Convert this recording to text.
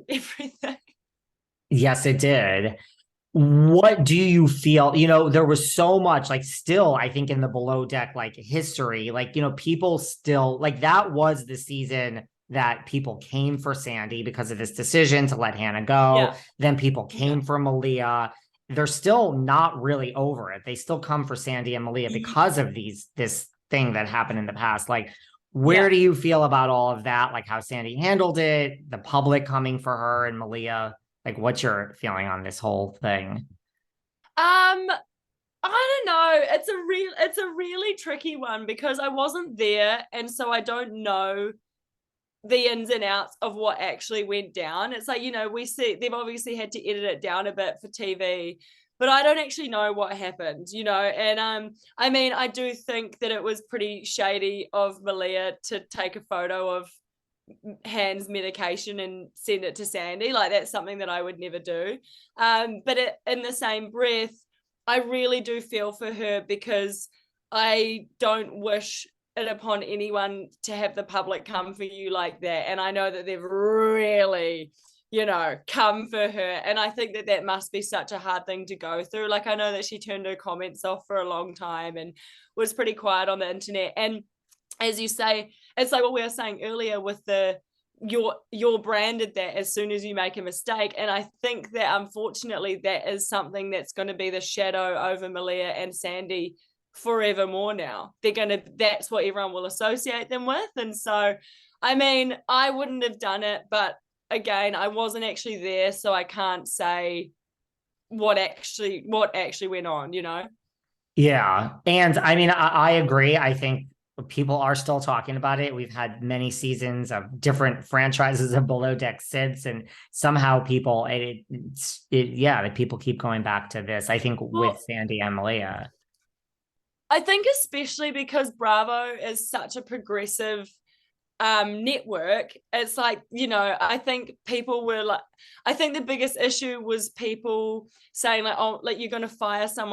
everything. Yes, it did. What do you feel? There was so much, like, still, I think, in the below deck, like, history, like, people still, like, that was the season that people came for Sandy because of this decision to let Hannah go. Yeah. Then people Yeah. came for Malia. They're still not really over it. They still come for Sandy and Malia because of this thing that happened in the past. Like, where Yeah. do you feel about all of that? Like, how Sandy handled it, the public coming for her and Malia? Like, what's your feeling on this whole thing? I don't know. It's a really tricky one because I wasn't there, and so I don't know the ins and outs of what actually went down. It's like, we see they've obviously had to edit it down a bit for TV, but I don't actually know what happened. And I mean, I do think that it was pretty shady of Malia to take a photo of Han's medication and send it to Sandy. Like, that's something that I would never do. But in the same breath, I really do feel for her because I don't wish it upon anyone to have the public come for you like that. And I know that they've really, come for her. And I think that that must be such a hard thing to go through. Like, I know that she turned her comments off for a long time and was pretty quiet on the internet. And as you say, it's like what we were saying earlier with you're branded that as soon as you make a mistake. And I think that unfortunately that is something that's going to be the shadow over Malia and Sandy forevermore now. That's what everyone will associate them with. And so, I mean, I wouldn't have done it, but again, I wasn't actually there, so I can't say what actually went on. Yeah. And I mean, I agree. I think people are still talking about it. We've had many seasons of different franchises of Below Deck since, and somehow yeah, people keep going back to this. I think with Well, Sandy and Malia. I think especially because Bravo is such a progressive network, it's like, I think people were like, I think the biggest issue was people saying like, oh, like, you're going to fire someone